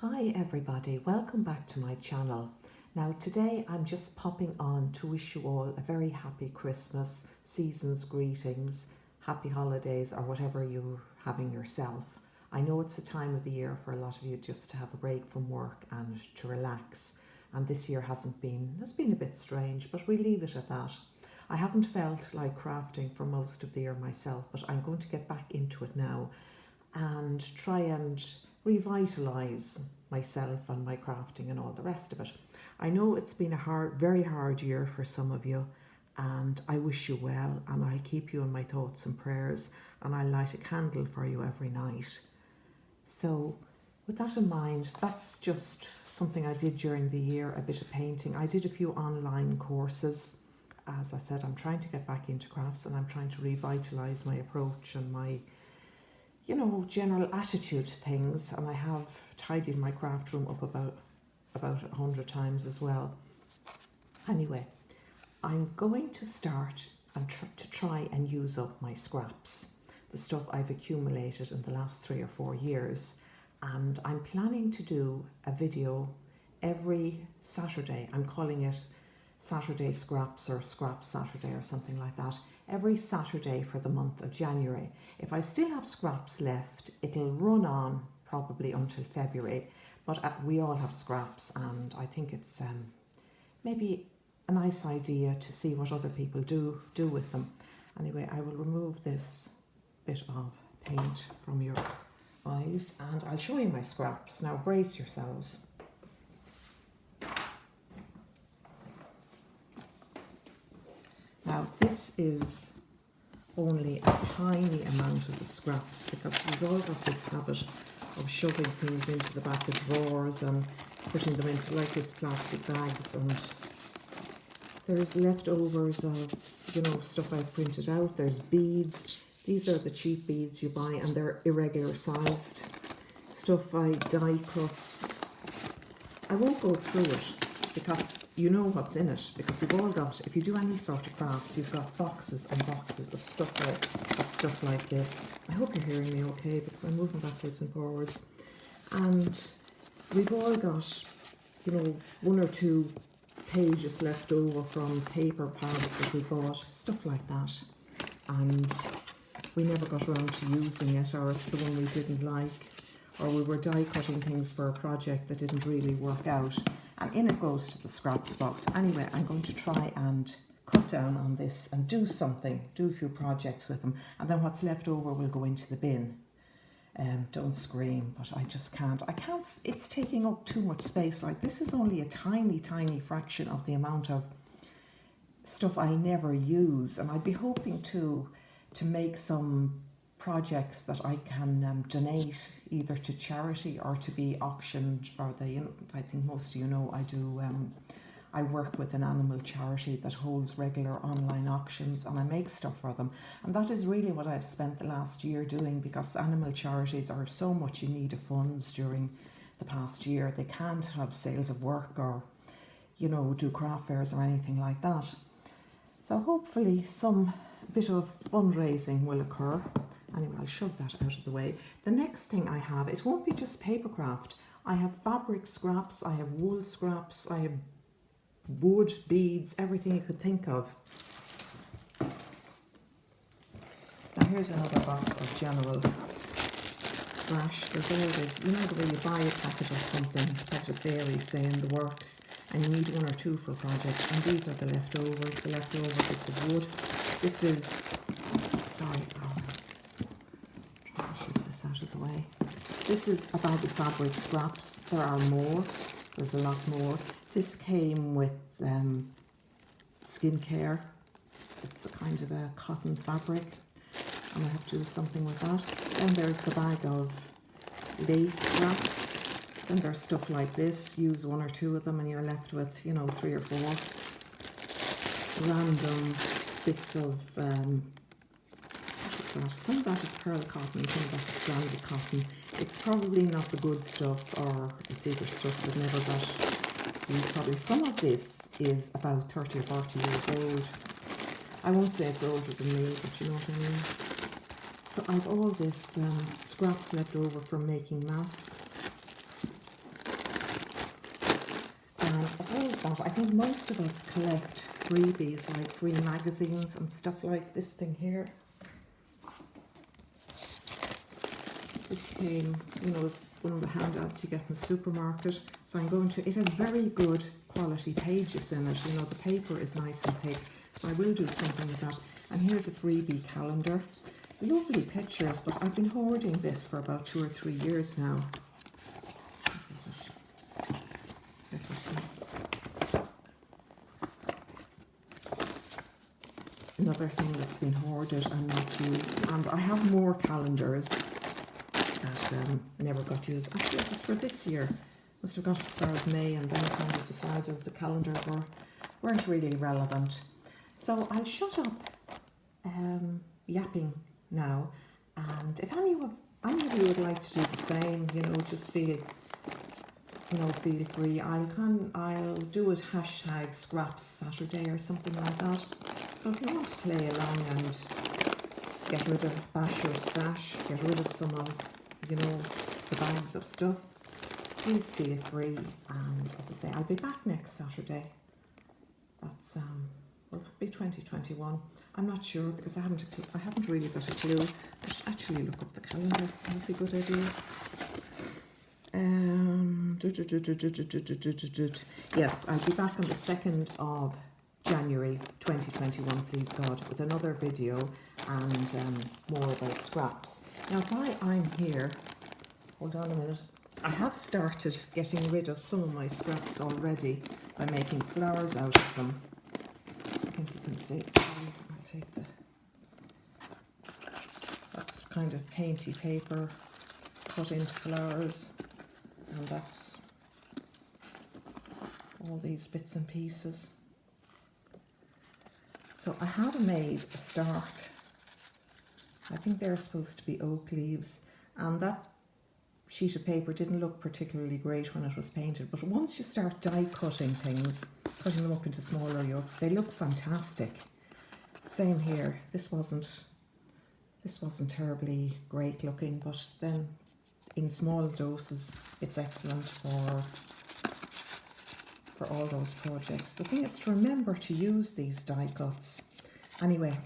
Hi everybody, welcome back to my channel. Now today I'm just popping on to wish you all a very happy Christmas, season's greetings, happy holidays or whatever you're having yourself. I know it's a time of the year for a lot of you just to have a break from work and to relax, and this year it's been a bit strange, but we leave it at that. I haven't felt like crafting for most of the year myself, but I'm going to get back into it now and try and revitalise myself and my crafting and all the rest of it. I know it's been a very hard year for some of you, and I wish you well, and I'll keep you in my thoughts and prayers, and I'll light a candle for you every night. So with that in mind, that's just something I did during the year, a bit of painting. I did a few online courses. As I said, I'm trying to get back into crafts, and I'm trying to revitalise my approach and my general attitude to things, and I have tidied my craft room up about 100 times as well. Anyway, I'm going to start and try and use up my scraps, the stuff I've accumulated in the last 3 or 4 years, and I'm planning to do a video every Saturday. I'm calling it Saturday Scraps or Scrap Saturday or something like that. Every Saturday for the month of January. If I still have scraps left, it'll run on probably until February, but we all have scraps, and I think it's maybe a nice idea to see what other people do with them. Anyway, I will remove this bit of paint from your eyes and I'll show you my scraps. Now brace yourselves. Now this is only a tiny amount of the scraps, because we've all got this habit of shoving things into the back of drawers and putting them into like this plastic bags, and there's leftovers of stuff I've printed out. There's beads. These are the cheap beads you buy, and they're irregular sized. Stuff I die cuts. I won't go through it because you know what's in it, because you've all got, if you do any sort of crafts, you've got boxes and boxes of stuff like this. I hope you're hearing me okay, because I'm moving backwards and forwards. And we've all got, 1 or 2 pages left over from paper pads that we bought, stuff like that. And we never got around to using it, or it's the one we didn't like, or we were die cutting things for a project that didn't really work out. And in it goes to the scraps box. Anyway, I'm going to try and cut down on this and do a few projects with them. And then what's left over will go into the bin. Don't scream, but I just can't. It's taking up too much space. Like, this is only a tiny, tiny fraction of the amount of stuff I'll never use. And I'd be hoping to make some projects that I can donate either to charity or to be auctioned for I think most of you know I work with an animal charity that holds regular online auctions, and I make stuff for them, and that is really what I've spent the last year doing, because animal charities are so much in need of funds during the past year. They can't have sales of work or do craft fairs or anything like that. So hopefully some bit of fundraising will occur. Anyway, I'll shove that out of the way. The next thing I have, it won't be just paper craft. I have fabric scraps, I have wool scraps, I have wood, beads, everything you could think of. Now here's another box of general trash. There's always, the way you buy a packet of something, a packet of fairies, say, in the works, and you need 1 or 2 for projects, and these are the leftover bits of wood. This is, sorry, this out of the way. This is about the fabric scraps. There are more. There's a lot more. This came with skincare. It's a kind of a cotton fabric, and I have to do something with that. Then there's the bag of lace scraps. Then there's stuff like this. Use 1 or 2 of them and you're left with 3 or 4 random bits of some of that is pearl cotton, some of that is stranded cotton. It's probably not the good stuff, or it's either stuff that never got used. Probably some of this is about 30 or 40 years old. I won't say it's older than me, but you know what I mean. So I've all this scraps left over from making masks. And as well as that, I think most of us collect freebies, like free magazines and stuff like this thing here. This came, you know, as one of the handouts you get in the supermarket. So I'm going to, it has very good quality pages in it. You know, the paper is nice and thick. So I will do something with that. And here's a freebie calendar. Lovely pictures, but I've been hoarding this for about 2 or 3 years now. What was it? Let me see. Another thing that's been hoarded and not used. And I have more calendars that never got used. Actually, it was for this year. Must have got as far as May, and then kind of decided the calendars weren't really relevant. So I'll shut up yapping now, and if any of you would like to do the same, you know, just feel free. I'll do it hashtag Scraps Saturday or something like that. So if you want to play along and get rid of bash your stash, get rid of some of, you know, the bags of stuff, please feel free. And as I say, I'll be back next Saturday. That's will it be 2021? I'm not sure, because I haven't really got a clue. I should actually look up the calendar. That would be a good idea. Yes, I'll be back on the 2nd of January 2021, please God, with another video and more about scraps. Now, while I'm here, hold on a minute. I have started getting rid of some of my scraps already by making flowers out of them. I think you can see it. Sorry, I'll take that's kind of painty paper cut into flowers, and that's all these bits and pieces. So I have made a start. I think they're supposed to be oak leaves, and that sheet of paper didn't look particularly great when it was painted, but once you start die cutting things, cutting them up into smaller yolks, they look fantastic. Same here. This wasn't terribly great looking, but then in small doses it's excellent for all those projects. The thing is to remember to use these die cuts. Anyway,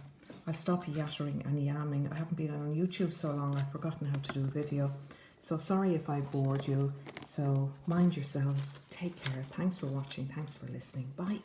I'll stop yattering and yamming. I haven't been on YouTube so long, I've forgotten how to do video. So sorry if I bored you. So mind yourselves, take care. Thanks for watching, thanks for listening. Bye.